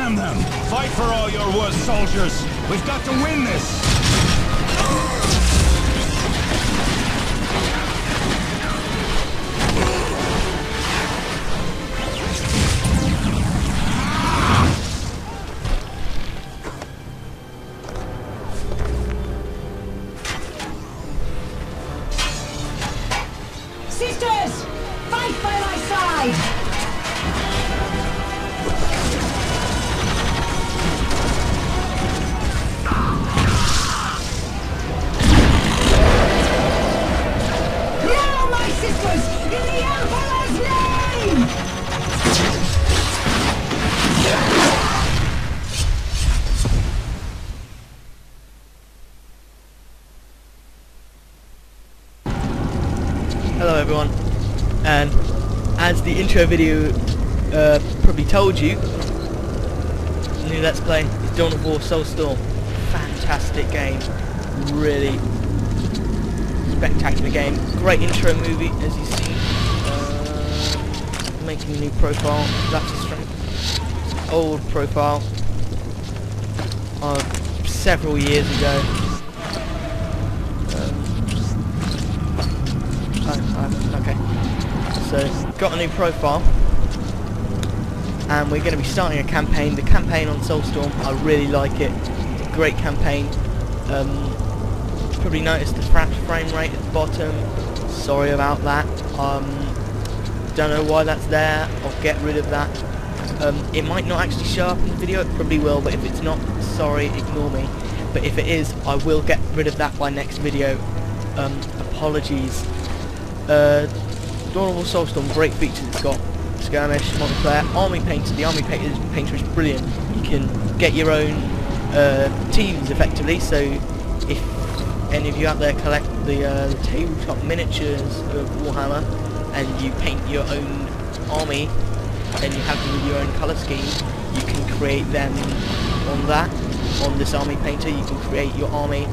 Damn them! Fight for all your worst soldiers! We've got to win this! Sisters! Fight by my side! Hello everyone, and as the intro video probably told you, the new Let's Play is Dawn of War Soulstorm. Fantastic game, really spectacular game, great intro movie as you see. Making a new profile, that's a strength. Old profile of several years ago. Okay, so got a new profile and we're going to be starting a campaign. The campaign on Soulstorm, I really like it. It's a great campaign. Probably noticed the frame rate at the bottom. Sorry about that. Don't know why that's there. I'll get rid of that. It might not actually show up in the video, it probably will, but if it's not, sorry, ignore me. But if it is, I will get rid of that by next video. Apologies. Dawn of War Soulstorm, great features it's got. Skirmish, multiplayer, army painter. The army painter is brilliant. You can get your own teams effectively, so if any of you out there collect the tabletop miniatures of Warhammer and you paint your own army and you have them with your own colour scheme, you can create them on this army painter. You can create your army,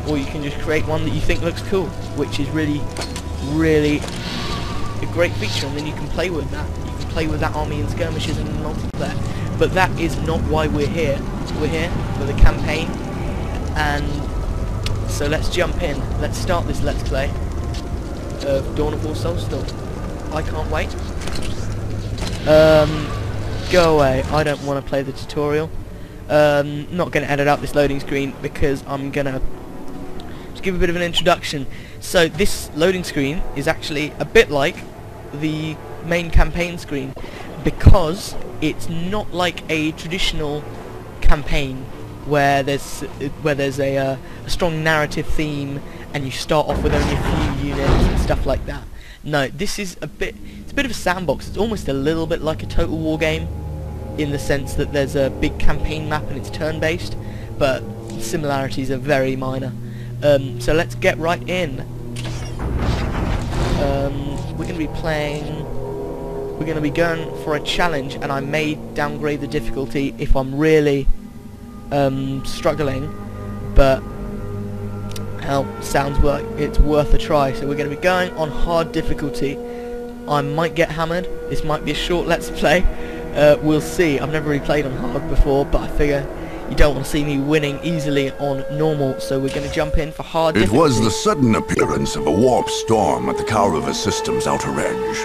or you can just create one that you think looks cool, which is really a great feature, and then you can play with that. You can play with that army in skirmishes and in multiplayer. But that is not why we're here. We're here for the campaign, and so let's jump in. Let's start this Let's Play of Dawn of War Soulstorm. I can't wait. Go away. I don't want to play the tutorial. Not going to edit out this loading screen because I'm going to just give a bit of an introduction. So this loading screen is actually a bit like the main campaign screen because it's not like a traditional campaign where there's a strong narrative theme and you start off with only a few units and stuff like that. No, this is it's a bit of a sandbox. It's almost a little bit like a Total War game in the sense that there's a big campaign map and it's turn-based, but similarities are very minor. So let's get right in. We're going to be going for a challenge, and I may downgrade the difficulty if I'm really struggling, but hell, sounds like it's worth a try. So we're going to be going on hard difficulty. I might get hammered. This might be a short Let's Play. We'll see. I've never really played on hard before, but I figure you don't want to see me winning easily on normal, so we're going to jump in for hard difficulty. It was the sudden appearance of a warp storm at the Kaurava system's outer edge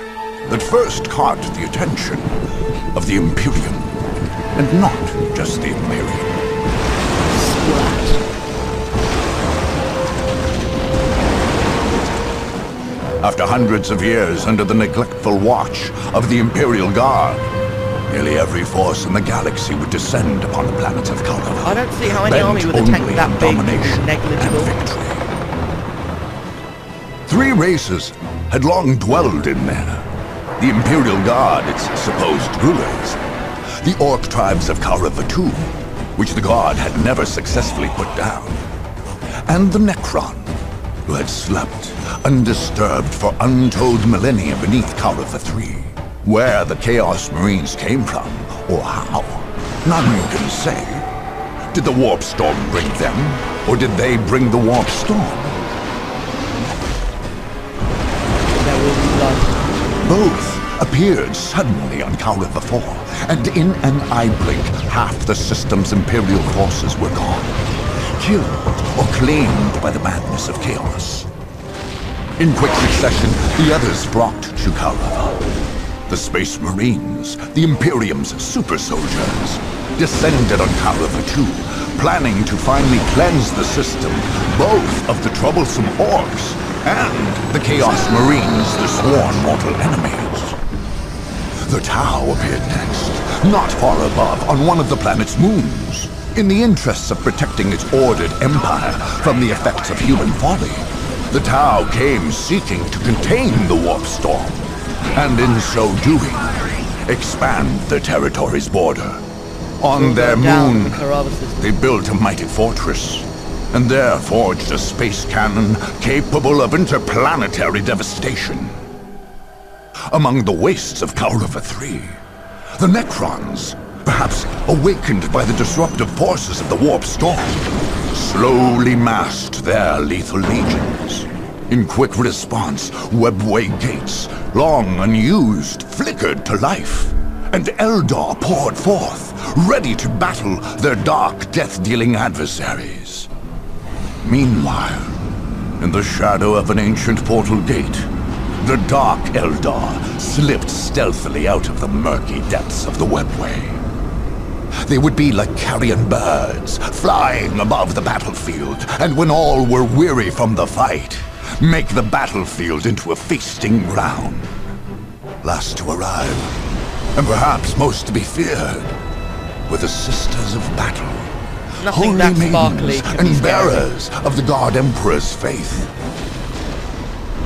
that first caught the attention of the Imperium, and not just the Imperium. After hundreds of years under the neglectful watch of the Imperial Guard, nearly every force in the galaxy would descend upon the planet of Kaurava. I don't see how any army with a tank that big is negligible. Three races had long dwelled in there. The Imperial Guard, its supposed rulers, the Orc tribes of Kaurava II, which the Guard had never successfully put down, and the Necron, who had slept undisturbed for untold millennia beneath Kaurava III. Where the Chaos Marines came from, or how, none can say. Did the Warp Storm bring them, or did they bring the Warp Storm? There will be blood. Both appeared suddenly on Kaurava 4, and in an eye blink, half the system's Imperial forces were gone, killed or claimed by the madness of chaos. In quick succession, the others flocked to Kaurava. The Space Marines, the Imperium's super soldiers, descended on Kaurava 2, planning to finally cleanse the system, both of the troublesome orcs and the Chaos Marines, the sworn mortal enemies. The Tau appeared next, not far above, on one of the planet's moons. In the interests of protecting its ordered empire from the effects of human folly, the Tau came seeking to contain the warp storm, and in so doing, expand the territory's border. On their moon, they built a mighty fortress, and there forged a space cannon capable of interplanetary devastation. Among the wastes of Kaurava 3, the Necrons, perhaps awakened by the disruptive forces of the warp storm, slowly massed their lethal legions. In quick response, webway gates, long unused, flickered to life, and Eldar poured forth, ready to battle their dark, death-dealing adversaries. Meanwhile, in the shadow of an ancient portal gate, the Dark Eldar slipped stealthily out of the murky depths of the webway. They would be like carrion birds, flying above the battlefield, and when all were weary from the fight, make the battlefield into a feasting ground. Last to arrive, and perhaps most to be feared, were the Sisters of Battle. Nothing Holy that maidens sparkly and bearers of the God Emperor's faith.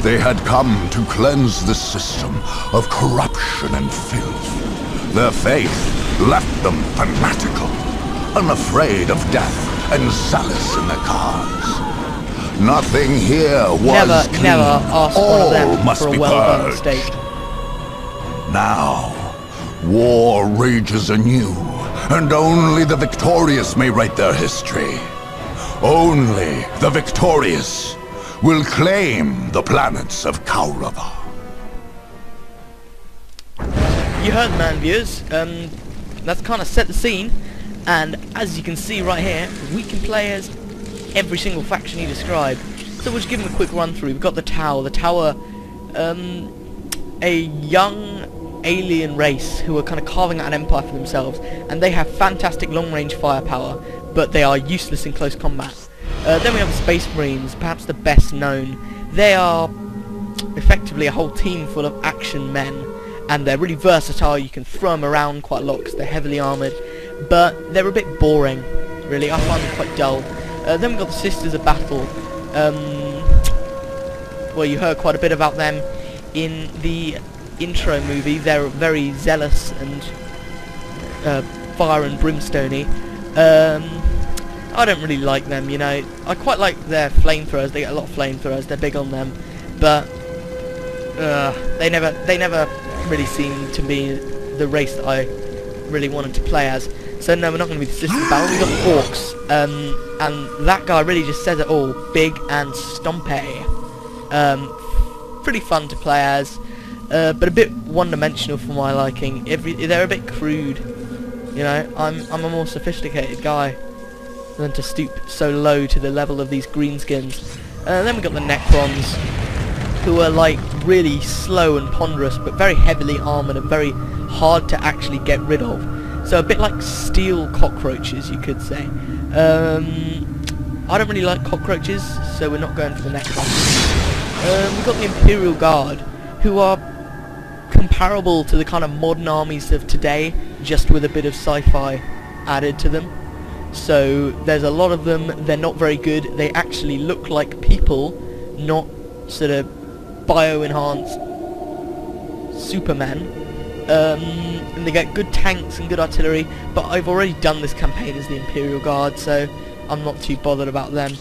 They had come to cleanse the system of corruption and filth. Their faith left them fanatical, unafraid of death and solace in their cause. Nothing here was clean. Never ask All one of them must for a be well-done purged. mistake. Now, war rages anew, and only the victorious may write their history. Only the victorious will claim the planets of Kaurava. You heard, man, viewers. That's kind of set the scene, and as you can see right here, we can play as every single faction you described. So we'll just give them a quick run through. We've got the Tower. The Tower, a young alien race who are kind of carving out an empire for themselves, and they have fantastic long-range firepower, but they are useless in close combat. Then we have the Space Marines, perhaps the best known. They are effectively a whole team full of action men, and they're really versatile. You can throw them around quite a lot because they're heavily armoured, but they're a bit boring, really. I find them quite dull. Then we've got the Sisters of Battle. Well, you heard quite a bit about them in the intro movie. They're very zealous and fire and brimstony. I don't really like them, you know. I quite like their flamethrowers. They get a lot of flamethrowers. They're big on them, but they never really seemed to be the race that I really wanted to play as. So no, we're not going to be the Sisters of Battle. We've got the Orcs, and that guy really just says it all. Big and stompy. Pretty fun to play as, but a bit one-dimensional for my liking. They're a bit crude, you know. I'm a more sophisticated guy than to stoop so low to the level of these greenskins. Then we've got the Necrons, who are like really slow and ponderous, but very heavily armoured and very hard to actually get rid of. So a bit like steel cockroaches, you could say. I don't really like cockroaches, so we're not going for the Necrons. We've got the Imperial Guard, who are comparable to the kind of modern armies of today, just with a bit of sci-fi added to them. So there's a lot of them. They're not very good. They actually look like people, not sort of bio-enhanced Supermen. And they get good tanks and good artillery, but I've already done this campaign as the Imperial Guard, so I'm not too bothered about them.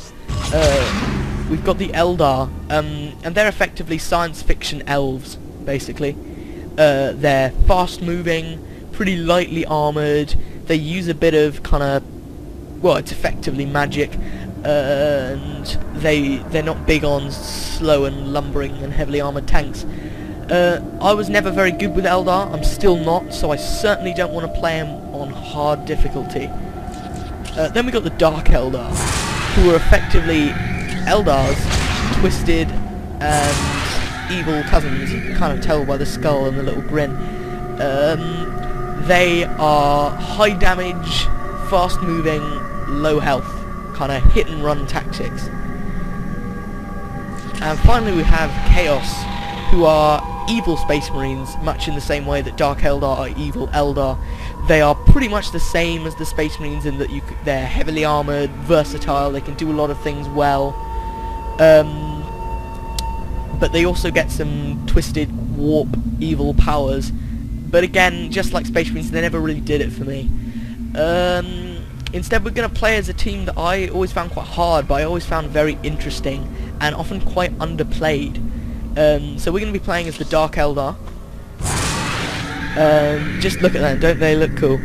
We've got the Eldar, and they're effectively science fiction elves, basically. They're fast-moving, pretty lightly armoured. They use a bit of kind of, well, it's effectively magic, and they're not big on slow and lumbering and heavily armoured tanks. I was never very good with Eldar, I'm still not, so I certainly don't want to play him on hard difficulty. Then we got the Dark Eldar, who are effectively Eldar's twisted and evil cousins. You can kind of tell by the skull and the little grin. They are high damage, fast moving, low health, kind of hit and run tactics. And finally we have Chaos, who are evil Space Marines, much in the same way that Dark Eldar are evil Eldar. They are pretty much the same as the Space Marines in that they're heavily armoured, versatile, they can do a lot of things well. But they also get some twisted, warp, evil powers. But again, just like Space Marines, they never really did it for me. Instead we're going to play as a team that I always found quite hard, but I always found very interesting and often quite underplayed. So we're going to be playing as the Dark Eldar. Just look at them, don't they look cool?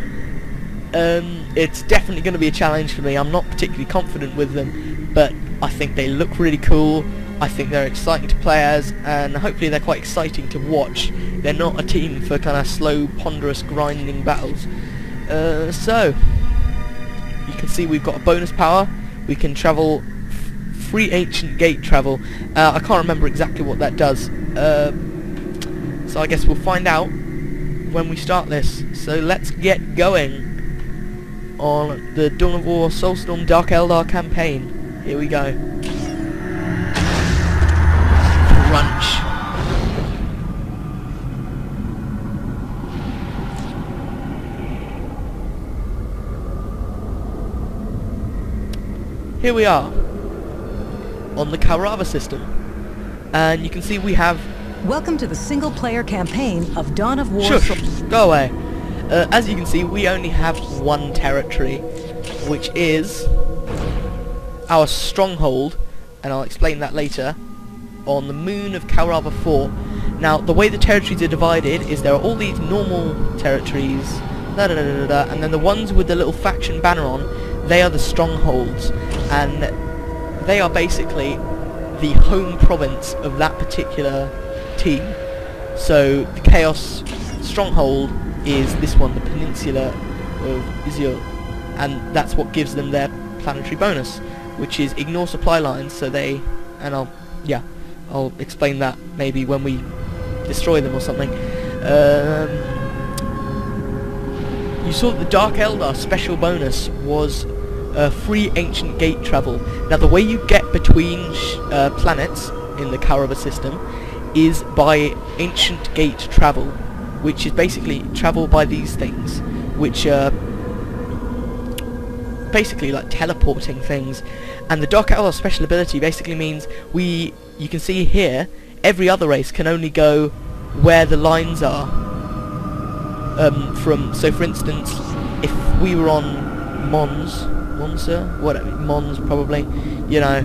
It's definitely going to be a challenge for me. I'm not particularly confident with them, but I think they look really cool. I think they're exciting to play as, and hopefully they're quite exciting to watch. They're not a team for kind of slow, ponderous, grinding battles. So, you can see we've got a bonus power. We can travel free ancient gate travel. I can't remember exactly what that does. So I guess we'll find out when we start this. So let's get going on the Dawn of War Soulstorm Dark Eldar campaign. Here we go. Crunch. Here we are on the Kaurava system, and you can see we have... Welcome to the single-player campaign of Dawn of War. Shush, go away. As you can see, we only have one territory, which is our stronghold, and I'll explain that later, on the moon of Kaurava 4. Now, the way the territories are divided is there are all these normal territories, and then the ones with the little faction banner on, they are the strongholds, and they are basically the home province of that particular team. So the Chaos stronghold is this one, the peninsula of Izio, and that's what gives them their planetary bonus, which is ignore supply lines. So they, and I'll explain that maybe when we destroy them or something. You saw that the Dark Eldar special bonus was free ancient gate travel. Now the way you get between planets in the Kaurava system is by ancient gate travel, which is basically travel by these things, which are basically like teleporting things. And the Dark Eldar special ability basically means you can see here, every other race can only go where the lines are. So for instance, if we were on Monza, whatever, Mons probably, you know,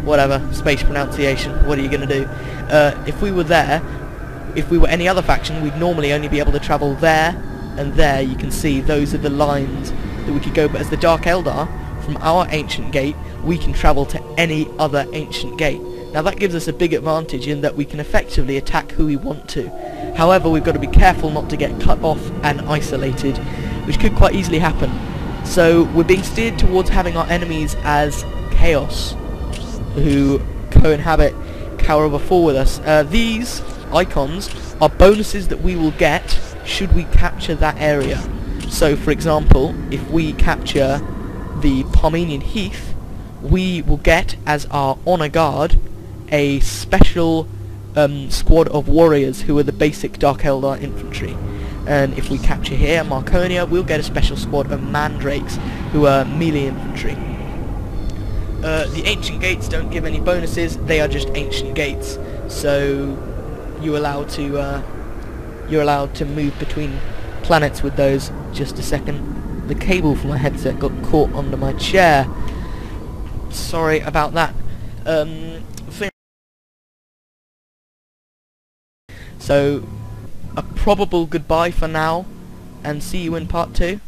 whatever, space pronunciation, what are you going to do? If we were there, if we were any other faction, we'd normally only be able to travel there and there. You can see those are the lines that we could go, but as the Dark Eldar, from our ancient gate, we can travel to any other ancient gate. Now that gives us a big advantage in that we can effectively attack who we want to. However, we've got to be careful not to get cut off and isolated, which could quite easily happen. So we're being steered towards having our enemies as Chaos, who co-inhabit Kaurava 4 with us. These icons are bonuses that we will get should we capture that area. So for example, if we capture the Parmenian Heath, we will get as our honor guard a special squad of warriors who are the basic Dark Eldar infantry. And if we capture here Marconia, we'll get a special squad of mandrakes who are melee infantry. The ancient gates don't give any bonuses, they are just ancient gates, so you're allowed to move between planets with those. Just a second, the cable for my headset got caught under my chair, sorry about that. So a probable goodbye for now, and see you in part 2.